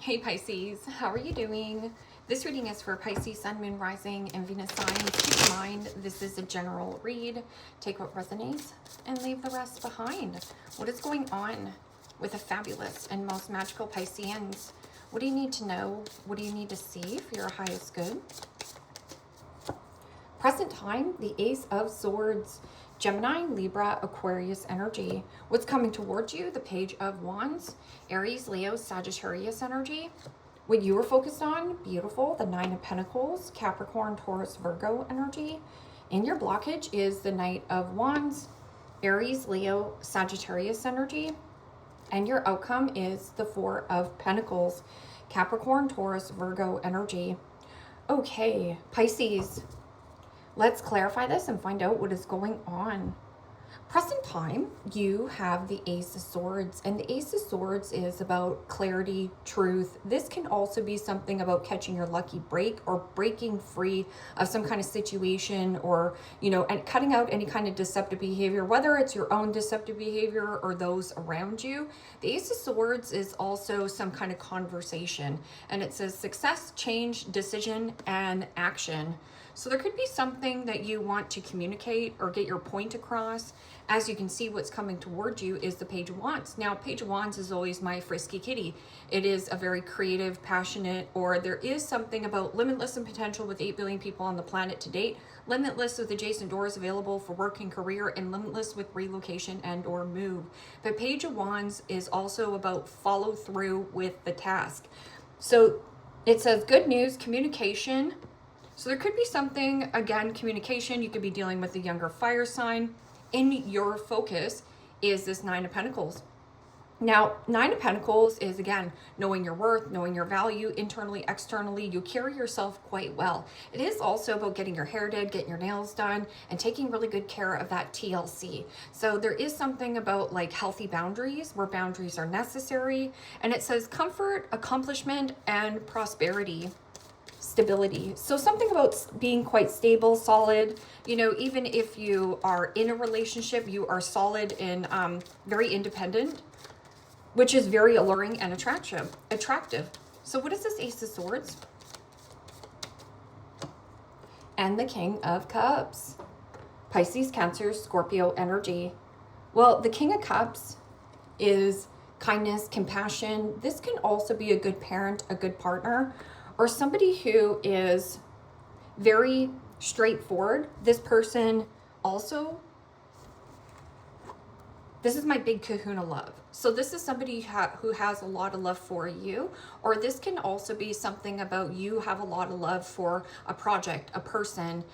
Hey Pisces, how are you doing? This reading is for Pisces, Sun, Moon, Rising, and Venus signs. Keep in mind, this is a general read. Take what resonates and leave the rest behind. What is going on with a fabulous and most magical Pisceans? What do you need to know? What do you need to see for your highest good? Present time, the Ace of Swords. Gemini, Libra, Aquarius energy. What's coming towards you? The Page of Wands. Aries, Leo, Sagittarius energy. What you are focused on? Beautiful. The Nine of Pentacles. Capricorn, Taurus, Virgo energy. And your blockage is the Knight of Wands. Aries, Leo, Sagittarius energy. And your outcome is the Four of Pentacles. Capricorn, Taurus, Virgo energy. Okay, Pisces. Let's clarify this and find out what is going on. Present time, you have the Ace of Swords, and the Ace of Swords is about clarity, truth. This can also be something about catching your lucky break or breaking free of some kind of situation, or, and cutting out any kind of deceptive behavior, whether it's your own deceptive behavior or those around you. The Ace of Swords is also some kind of conversation, and it says success, change, decision, and action. So there could be something that you want to communicate or get your point across. As you can see, what's coming towards you is the Page of Wands. Now, Page of Wands is always my frisky kitty. It is a very creative, passionate, or there is something about limitless in potential with 8 billion people on the planet to date, limitless with adjacent doors available for work and career, and limitless with relocation and or move. But Page of Wands is also about follow through with the task. So it says good news, communication. So there could be something, again, communication. You could be dealing with a younger fire sign. In your focus is this Nine of Pentacles. Now, Nine of Pentacles is, again, knowing your worth, knowing your value, internally, externally. You carry yourself quite well. It is also about getting your hair did, getting your nails done, and taking really good care of that TLC. So there is something about like healthy boundaries, where boundaries are necessary. And it says comfort, accomplishment, and prosperity. Stability. So something about being quite stable, solid, even if you are in a relationship, you are solid and very independent, which is very alluring and attractive. So what is this Ace of Swords? And the King of Cups. Pisces, Cancer, Scorpio energy. Well, the King of Cups is kindness, compassion. This can also be a good parent, a good partner, or somebody who is very straightforward. This person also, this is my big kahuna love. So this is somebody who has a lot of love for you, or this can also be something about you have a lot of love for a project, a person.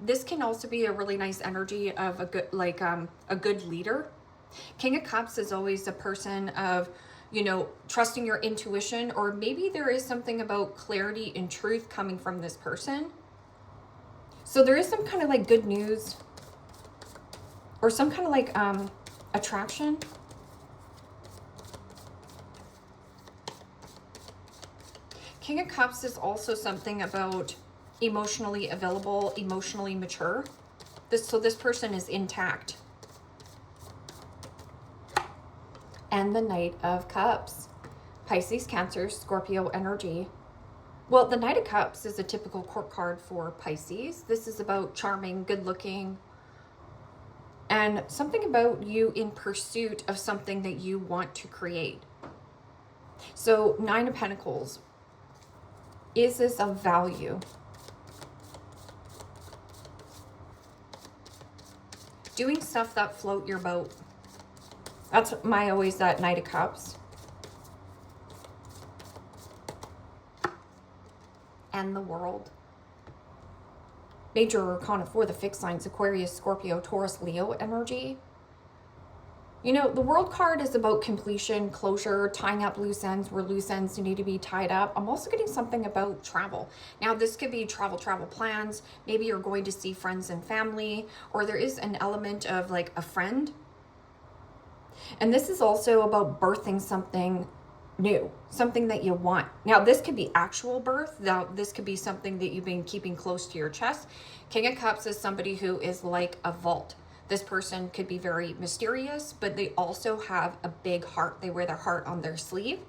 This can also be a really nice energy of a good leader. King of Cups is always a person of, trusting your intuition, or maybe there is something about clarity and truth coming from this person. So there is some kind of like good news or some kind of like attraction. King of Cups is also something about emotionally available, emotionally mature. So this person is intact. And the Knight of Cups. Pisces, Cancer, Scorpio energy. Well, the Knight of Cups is a typical court card for Pisces. This is about charming, good looking, and something about you in pursuit of something that you want to create. So Nine of Pentacles. Is this of value? Doing stuff that float your boat. That's always that Knight of Cups. And the World. Major Arcana for the fixed signs: Aquarius, Scorpio, Taurus, Leo energy. The World card is about completion, closure, tying up loose ends where loose ends need to be tied up. I'm also getting something about travel. Now, this could be travel plans. Maybe you're going to see friends and family, or there is an element of like a friend. And this is also about birthing something new, something that you want. Now, this could be actual birth. Now, this could be something that you've been keeping close to your chest. King of Cups is somebody who is like a vault. This person could be very mysterious, but they also have a big heart. They wear their heart on their sleeve.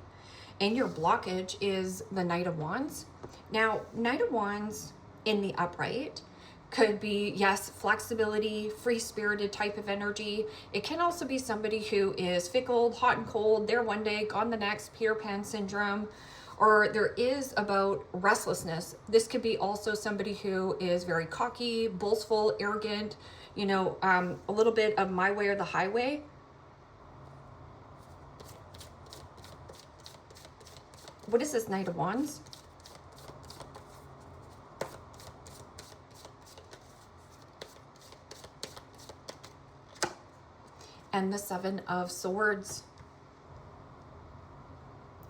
and your blockage is the Knight of Wands. Now, Knight of Wands in the upright could be, yes, flexibility, free-spirited type of energy. It can also be somebody who is fickle, hot and cold, there one day, gone the next, Peter Pan syndrome, or there is about restlessness. This could be also somebody who is very cocky, boastful, arrogant, you know, a little bit of my way or the highway. What is this Knight of Wands? And the Seven of Swords.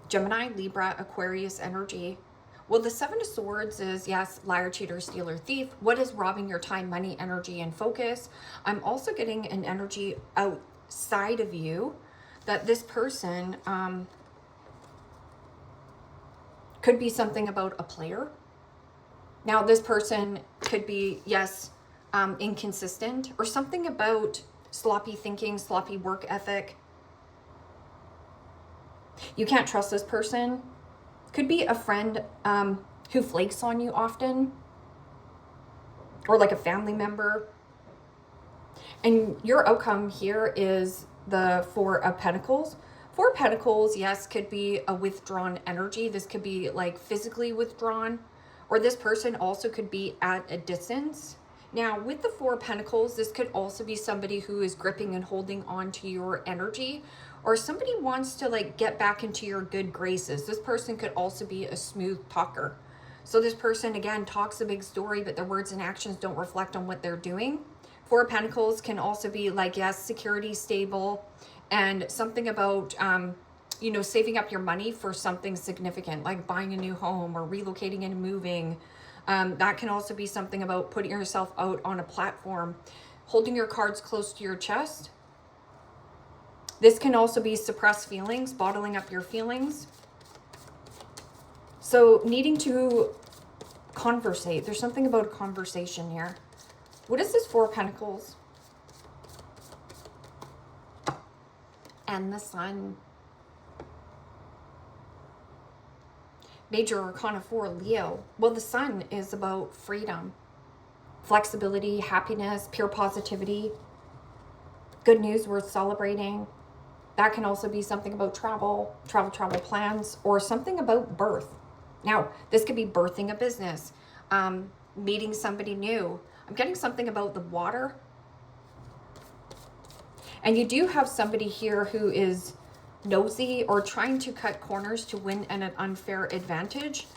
Gemini, Libra, Aquarius energy. Well, the Seven of Swords is, yes, liar, cheater, stealer, thief. What is robbing your time, money, energy, and focus? I'm also getting an energy outside of you that this person could be something about a player. Now, this person could be, yes, inconsistent, or something about sloppy thinking, sloppy work ethic. You can't trust this person. Could be a friend who flakes on you often, or like a family member. And your outcome here is the Four of Pentacles. Four of Pentacles, yes, could be a withdrawn energy. This could be like physically withdrawn, or this person also could be at a distance. Now, with the Four of Pentacles, this could also be somebody who is gripping and holding on to your energy, or somebody wants to like get back into your good graces. This person could also be a smooth talker. So this person, again, talks a big story, but their words and actions don't reflect on what they're doing. Four of Pentacles can also be like, yes, security, stable, and something about, you know, saving up your money for something significant, like buying a new home or relocating and moving. That can also be something about putting yourself out on a platform, holding your cards close to your chest. This can also be suppressed feelings, bottling up your feelings. So needing to conversate. There's something about a conversation here. What is this Four of Pentacles? And the Sun. Major Arcana 4, Leo. Well, the Sun is about freedom, flexibility, happiness, pure positivity, good news worth celebrating. That can also be something about travel plans, or something about birth. Now, this could be birthing a business, meeting somebody new. I'm getting something about the water. And you do have somebody here who is nosy or trying to cut corners to win at an unfair advantage.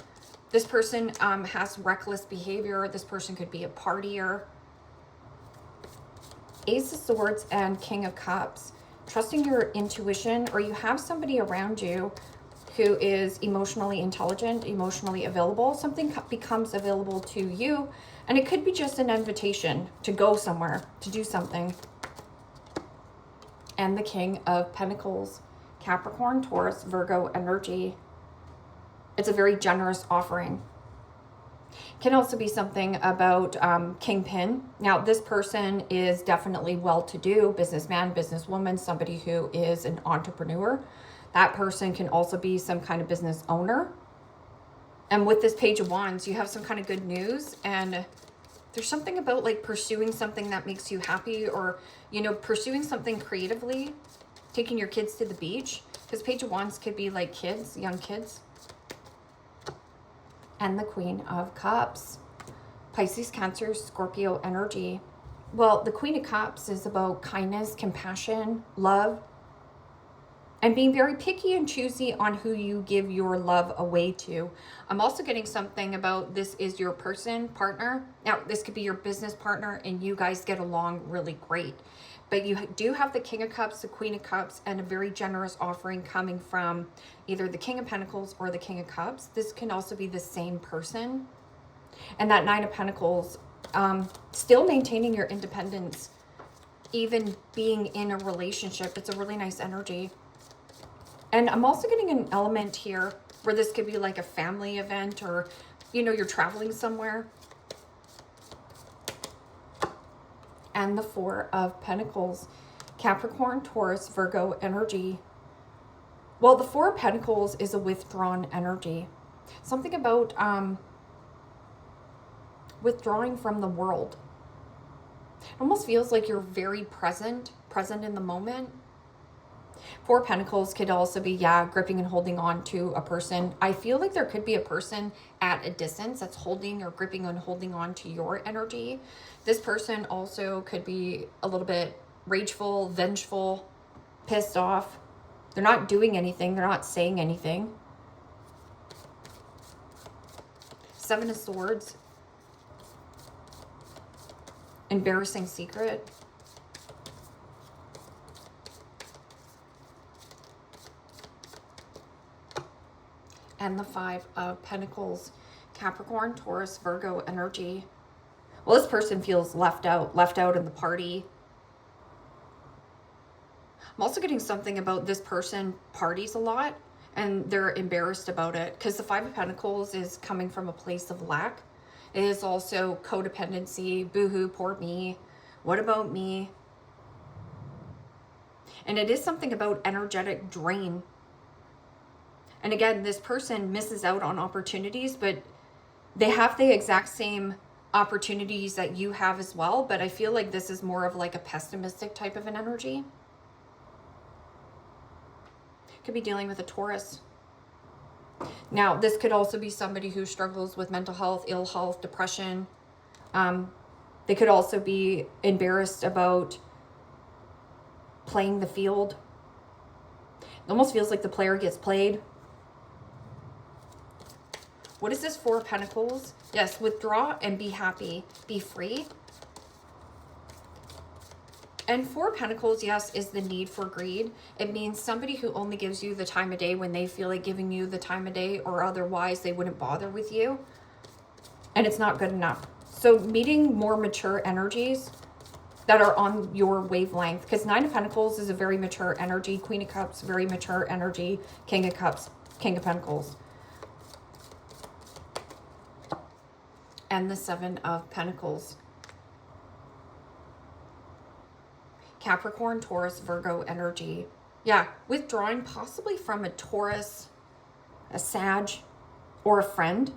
This person has reckless behavior. This person could be a partier. Ace of Swords and King of Cups. Trusting your intuition, or you have somebody around you who is emotionally intelligent, emotionally available. Something becomes available to you, and it could be just an invitation to go somewhere, to do something. And the King of Pentacles. Capricorn, Taurus, Virgo energy. It's a very generous offering. Can also be something about Kingpin. Now, this person is definitely well-to-do, businessman, businesswoman, somebody who is an entrepreneur. That person can also be some kind of business owner. And with this Page of Wands, you have some kind of good news, and there's something about like pursuing something that makes you happy, or, you know, pursuing something creatively, taking your kids to the beach, because Page of Wands could be like kids, young kids. And the Queen of Cups. Pisces, Cancer, Scorpio energy. Well, the Queen of Cups is about kindness, compassion, love, and being very picky and choosy on who you give your love away to. I'm also getting something about this is your person, partner. Now, this could be your business partner, and you guys get along really great. But you do have the King of Cups, the Queen of Cups, and a very generous offering coming from either the King of Pentacles or the King of Cups. This can also be the same person. And that Nine of Pentacles, still maintaining your independence, even being in a relationship. It's a really nice energy. And I'm also getting an element here where this could be like a family event, or, you know, you're traveling somewhere. And the Four of Pentacles. Capricorn, Taurus, Virgo energy. Well, the Four of Pentacles is a withdrawn energy. Something about withdrawing from the world. It almost feels like you're very present in the moment. Four of Pentacles could also be, yeah, gripping and holding on to a person. I feel like there could be a person at a distance that's holding or gripping and holding on to your energy. This person also could be a little bit rageful, vengeful, pissed off. They're not doing anything. They're not saying anything. Seven of Swords. Embarrassing secret. And the Five of Pentacles. Capricorn, Taurus, Virgo energy. Well, this person feels left out in the party. I'm also getting something about this person parties a lot and they're embarrassed about it, because the Five of Pentacles is coming from a place of lack. It is also codependency, boohoo, poor me, what about me? And it is something about energetic drain. And again, this person misses out on opportunities, but they have the exact same opportunities that you have as well. But I feel like this is more of like a pessimistic type of an energy. Could be dealing with a Taurus. Now, this could also be somebody who struggles with mental health, ill health, depression. They could also be embarrassed about playing the field. It almost feels like the player gets played. What is this Four of Pentacles? Yes, withdraw and be happy. Be free. And Four of Pentacles, yes, is the need for greed. It means somebody who only gives you the time of day when they feel like giving you the time of day, or otherwise they wouldn't bother with you. And it's not good enough. So meeting more mature energies that are on your wavelength, because Nine of Pentacles is a very mature energy. Queen of Cups, very mature energy. King of Cups, King of Pentacles. And the Seven of Pentacles. Capricorn, Taurus, Virgo energy. Yeah, withdrawing possibly from a Taurus, a Sag, or a friend.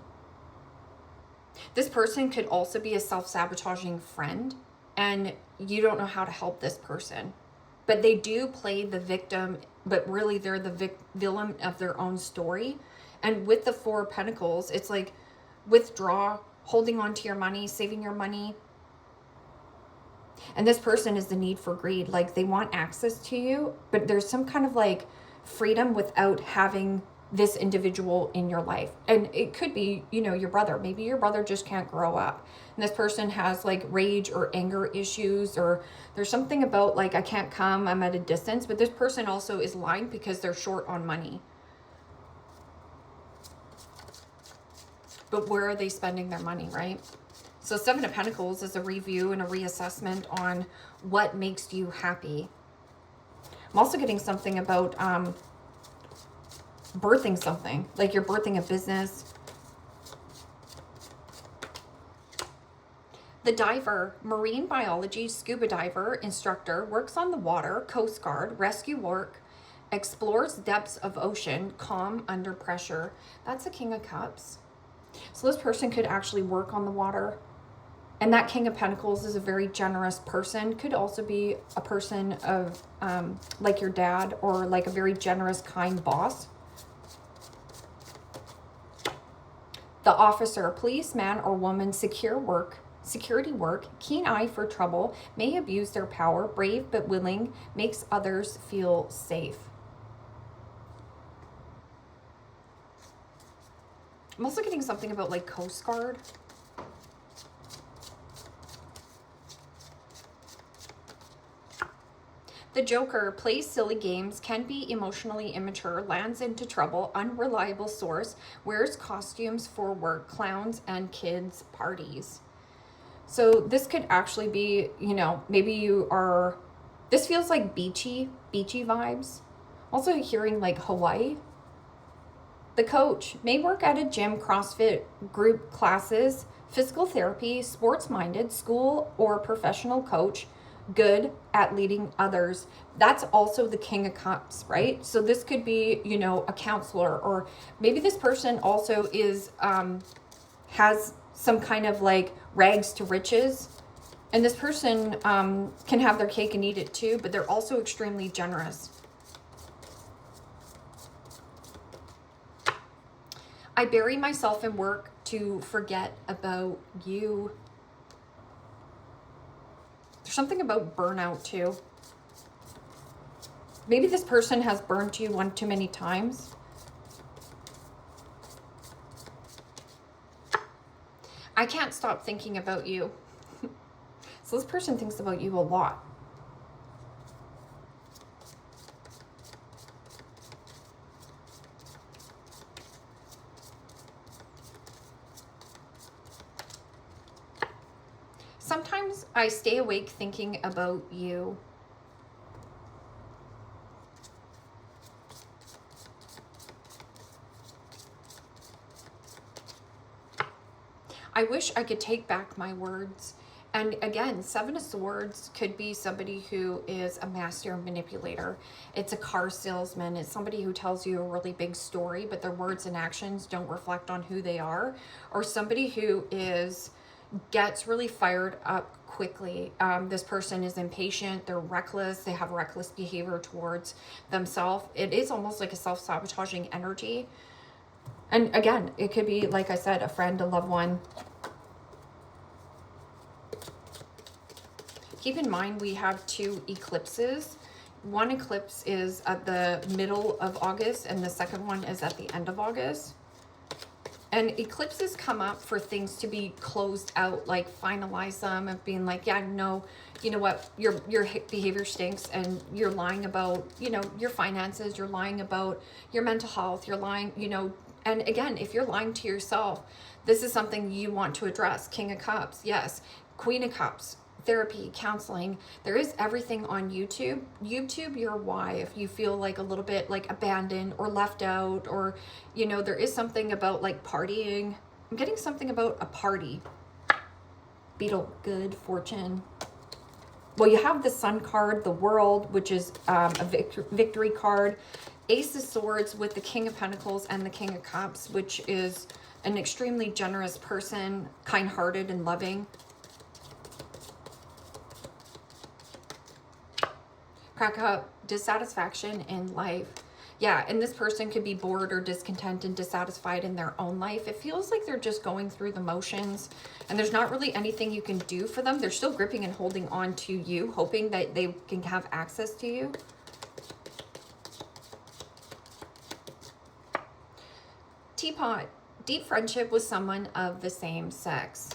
This person could also be a self-sabotaging friend, and you don't know how to help this person. But they do play the victim, but really they're the villain of their own story. And with the Four of Pentacles, it's like withdraw, holding on to your money, saving your money. And this person is the need for greed. Like, they want access to you, but there's some kind of like freedom without having this individual in your life. And it could be, you know, your brother. Maybe your brother just can't grow up. And this person has like rage or anger issues, or there's something about like, I can't come, I'm at a distance. But this person also is lying because they're short on money. But where are they spending their money, right? So Seven of Pentacles is a review and a reassessment on what makes you happy. I'm also getting something about birthing something, like you're birthing a business. The diver, marine biology, scuba diver, instructor, works on the water, Coast Guard, rescue work, explores depths of ocean, calm under pressure. That's a King of Cups. So this person could actually work on the water. And that King of Pentacles is a very generous person. Could also be a person of like your dad, or like a very generous, kind boss. The officer, policeman or woman, security work, keen eye for trouble, may abuse their power, brave but willing, makes others feel safe. I'm also getting something about like Coast Guard. The Joker, plays silly games, can be emotionally immature, lands into trouble, unreliable source, wears costumes for work, clowns and kids' parties. So this could actually be, you know, maybe you are, this feels like beachy vibes. Also hearing like Hawaii. The coach may work at a gym, CrossFit, group classes, physical therapy, sports-minded, school or professional coach, good at leading others. That's also the King of Cups, right? So this could be, you know, a counselor, or maybe this person also is, has some kind of like rags to riches. And this person can have their cake and eat it too, but they're also extremely generous. I bury myself in work to forget about you. There's something about burnout too. Maybe this person has burned you one too many times. I can't stop thinking about you. So this person thinks about you a lot. Sometimes I stay awake thinking about you. I wish I could take back my words. And again, Seven of Swords could be somebody who is a master manipulator. It's a car salesman. It's somebody who tells you a really big story, but their words and actions don't reflect on who they are. Or somebody who gets really fired up quickly. This person is impatient. They're reckless. They have reckless behavior towards themselves. It is almost like a self-sabotaging energy. And again, it could be, like I said, a friend, a loved one. Keep in mind, we have 2 eclipses. One eclipse is at the middle of August, and the second one is at the end of August. And eclipses come up for things to be closed out, like finalize them, and being like, yeah, no, you know what, your behavior stinks, and you're lying about, you know, your finances, you're lying about your mental health, you're lying, you know. And again, if you're lying to yourself, this is something you want to address. King of Cups, yes. Queen of Cups, therapy, counseling. There is everything on YouTube. YouTube, your why. If you feel like a little bit like abandoned or left out, or, you know, there is something about like partying. I'm getting something about a party. Beetle, good fortune. Well, you have the Sun card, the World, which is a victory card. Ace of Swords with the King of Pentacles and the King of Cups, which is an extremely generous person, kind-hearted and loving. Crack up, dissatisfaction in life. Yeah, and this person could be bored or discontent and dissatisfied in their own life. It feels like they're just going through the motions, and there's not really anything you can do for them. They're still gripping and holding on to you, hoping that they can have access to you. Teapot, deep friendship with someone of the same sex.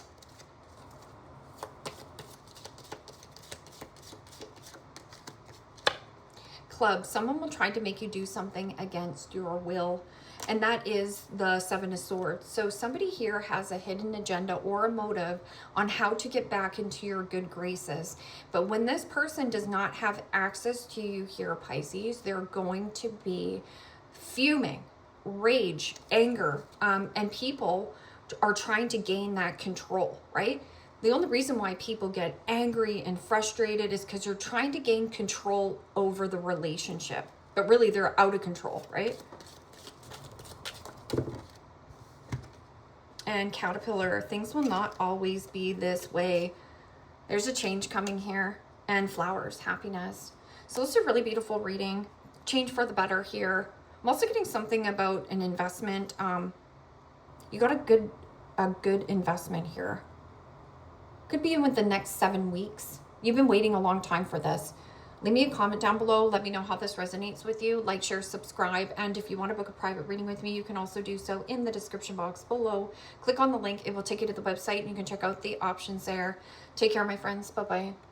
Club, someone will try to make you do something against your will, and that is the Seven of Swords. So somebody here has a hidden agenda or a motive on how to get back into your good graces. But when this person does not have access to you here, Pisces, they're going to be fuming, rage, anger, and people are trying to gain that control, right? The only reason why people get angry and frustrated is because you're trying to gain control over the relationship, but really they're out of control, right? And Caterpillar, things will not always be this way. There's a change coming here. And flowers, happiness. So this is a really beautiful reading. Change for the better here. I'm also getting something about an investment. You got a good investment here. Could be in with the next 7 weeks. You've been waiting a long time for this. Leave me a comment down below. Let me know how this resonates with you. Like, share, subscribe. And if you want to book a private reading with me, you can also do so in the description box below. Click on the link. It will take you to the website and you can check out the options there. Take care, my friends. Bye-bye.